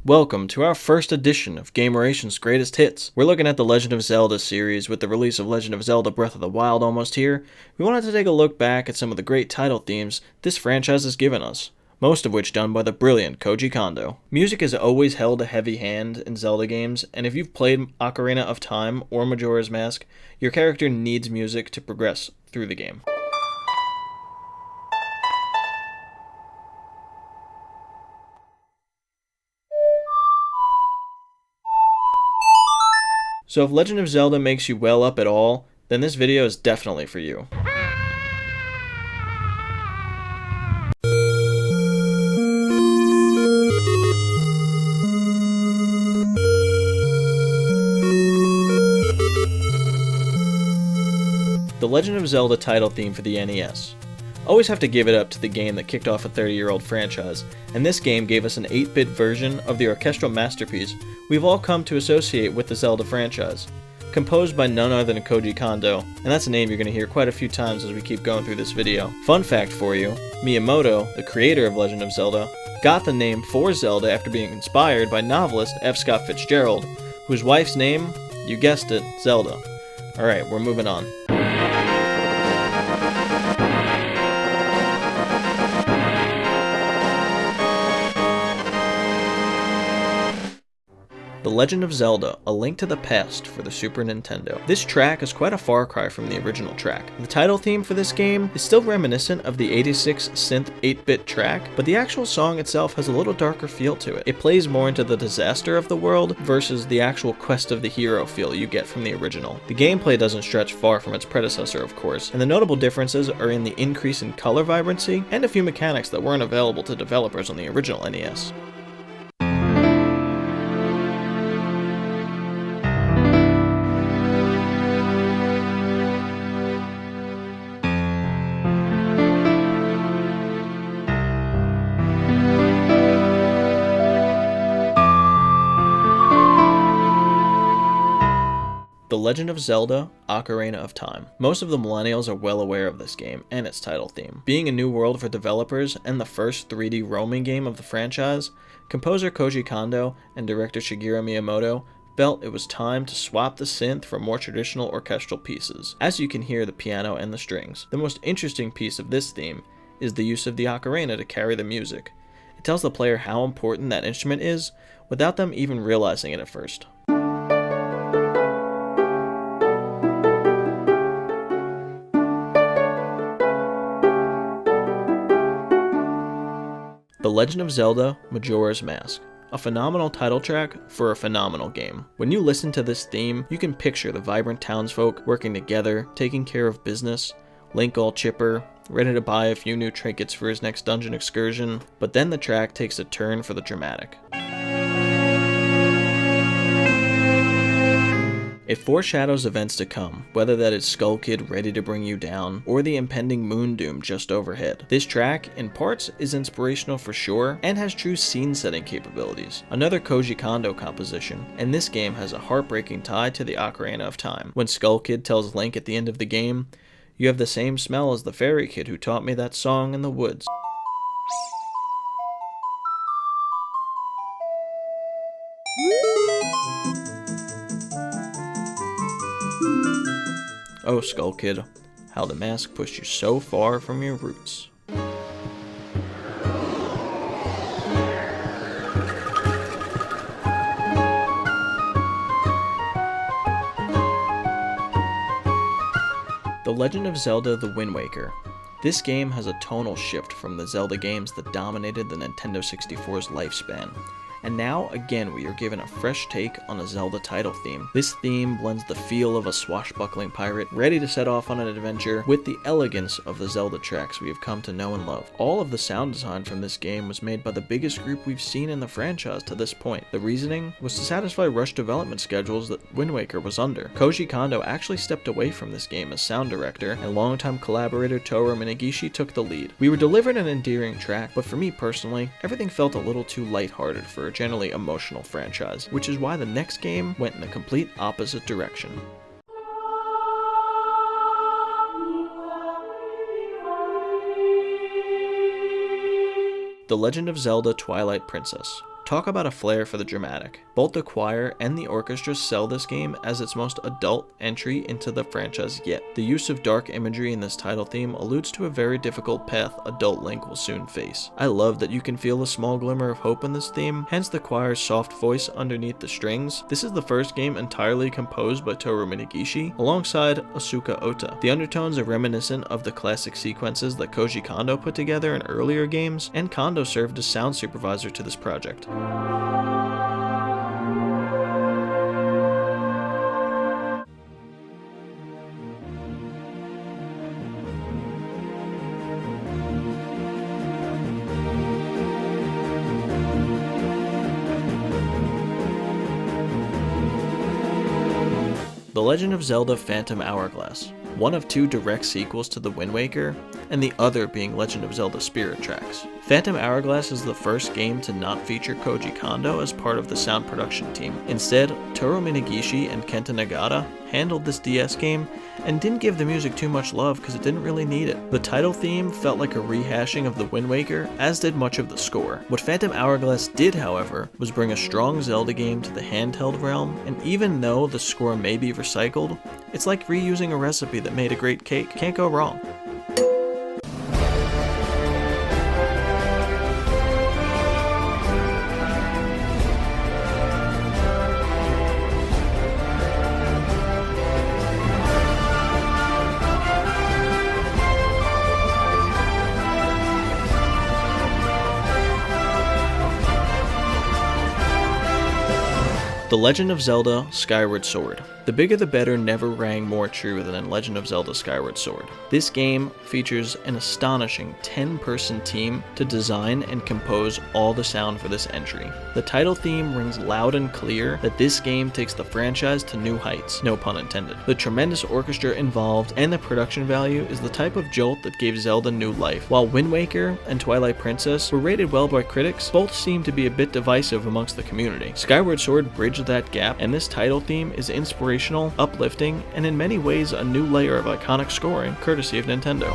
Welcome to our first edition of Gameration's Greatest Hits. We're looking at the Legend of Zelda series. With the release of Legend of Zelda Breath of the Wild almost here, we wanted to take a look back at some of the great title themes this franchise has given us, most of which done by the brilliant Koji Kondo. Music has always held a heavy hand in Zelda games, and if you've played Ocarina of Time or Majora's Mask, your character needs music to progress through the game. So if Legend of Zelda makes you well up at all, then this video is definitely for you. The Legend of Zelda title theme for the NES. Always have to give it up to the game that kicked off a 30-year-old franchise, and this game gave us an 8-bit version of the orchestral masterpiece we've all come to associate with the Zelda franchise. Composed by none other than Koji Kondo, and that's a name you're going to hear quite a few times as we keep going through this video. Fun fact for you, Miyamoto, the creator of Legend of Zelda, got the name for Zelda after being inspired by novelist F. Scott Fitzgerald, whose wife's name, you guessed it, Zelda. Alright, we're moving on. The Legend of Zelda, A Link to the Past for the Super Nintendo. This track is quite a far cry from the original track. The title theme for this game is still reminiscent of the 86 synth 8-bit track, but the actual song itself has a little darker feel to it. It plays more into the disaster of the world versus the actual quest of the hero feel you get from the original. The gameplay doesn't stretch far from its predecessor, of course, and the notable differences are in the increase in color vibrancy and a few mechanics that weren't available to developers on the original NES. The Legend of Zelda Ocarina of Time. Most of the millennials are well aware of this game and its title theme. Being a new world for developers and the first 3D roaming game of the franchise, composer Koji Kondo and director Shigeru Miyamoto felt it was time to swap the synth for more traditional orchestral pieces. As you can hear the piano and the strings, the most interesting piece of this theme is the use of the ocarina to carry the music. It tells the player how important that instrument is without them even realizing it at first. The Legend of Zelda Majora's Mask. A phenomenal title track for a phenomenal game. When you listen to this theme, you can picture the vibrant townsfolk working together, taking care of business, Link all chipper, ready to buy a few new trinkets for his next dungeon excursion, but then the track takes a turn for the dramatic. It foreshadows events to come, whether that is Skull Kid ready to bring you down, or the impending moon doom just overhead. This track, in parts, is inspirational for sure, and has true scene-setting capabilities. Another Koji Kondo composition, and this game has a heartbreaking tie to the Ocarina of Time. When Skull Kid tells Link at the end of the game, "You have the same smell as the fairy kid who taught me that song in the woods." Oh, Skull Kid, how the mask pushed you so far from your roots. The Legend of Zelda The Wind Waker. This game has a tonal shift from the Zelda games that dominated the Nintendo 64's lifespan. And now, again, we are given a fresh take on a Zelda title theme. This theme blends the feel of a swashbuckling pirate ready to set off on an adventure with the elegance of the Zelda tracks we have come to know and love. All of the sound design from this game was made by the biggest group we've seen in the franchise to this point. The reasoning was to satisfy rushed development schedules that Wind Waker was under. Koji Kondo actually stepped away from this game as sound director, and longtime collaborator Toru Minegishi took the lead. We were delivered an endearing track, but for me personally, everything felt a little too lighthearted for a generally emotional franchise, which is why the next game went in the complete opposite direction. The Legend of Zelda Twilight Princess. Talk about a flair for the dramatic. Both the choir and the orchestra sell this game as its most adult entry into the franchise yet. The use of dark imagery in this title theme alludes to a very difficult path adult Link will soon face. I love that you can feel a small glimmer of hope in this theme, hence the choir's soft voice underneath the strings. This is the first game entirely composed by Toru Minagishi alongside Asuka Ota. The undertones are reminiscent of the classic sequences that Koji Kondo put together in earlier games, and Kondo served as sound supervisor to this project. The Legend of Zelda Phantom Hourglass, one of two direct sequels to The Wind Waker, and the other being Legend of Zelda Spirit Tracks. Phantom Hourglass is the first game to not feature Koji Kondo as part of the sound production team. Instead, Toru Minagishi and Kenta Nagata handled this DS game and didn't give the music too much love because it didn't really need it. The title theme felt like a rehashing of The Wind Waker, as did much of the score. What Phantom Hourglass did, however, was bring a strong Zelda game to the handheld realm, and even though the score may be recycled, it's like reusing a recipe that made a great cake. Can't go wrong. The Legend of Zelda Skyward Sword. The bigger the better never rang more true than in Legend of Zelda Skyward Sword. This game features an astonishing 10-person team to design and compose all the sound for this entry. The title theme rings loud and clear that this game takes the franchise to new heights, no pun intended. The tremendous orchestra involved and the production value is the type of jolt that gave Zelda new life. While Wind Waker and Twilight Princess were rated well by critics, both seem to be a bit divisive amongst the community. Skyward Sword bridged that gap, and this title theme is inspirational, uplifting, and in many ways a new layer of iconic scoring courtesy of Nintendo.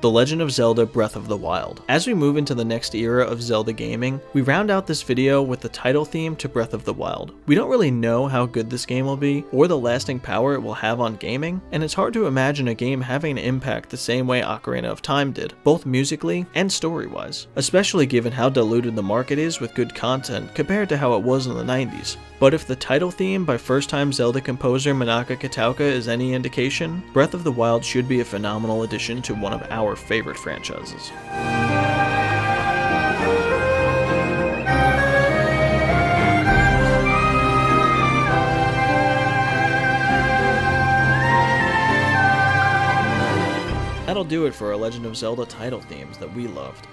The Legend of Zelda Breath of the Wild. As we move into the next era of Zelda gaming, we round out this video with the title theme to Breath of the Wild. We don't really know how good this game will be, or the lasting power it will have on gaming, and it's hard to imagine a game having an impact the same way Ocarina of Time did, both musically and story-wise, especially given how diluted the market is with good content compared to how it was in the 90s. But if the title theme by first-time Zelda composer Manaka Kataoka is any indication, Breath of the Wild should be a phenomenal addition to one of our favorite franchises. That'll do it for our Legend of Zelda title themes that we loved.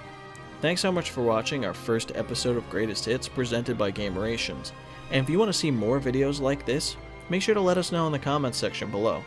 Thanks so much for watching our first episode of Greatest Hits presented by Gamerations. And if you want to see more videos like this, make sure to let us know in the comments section below.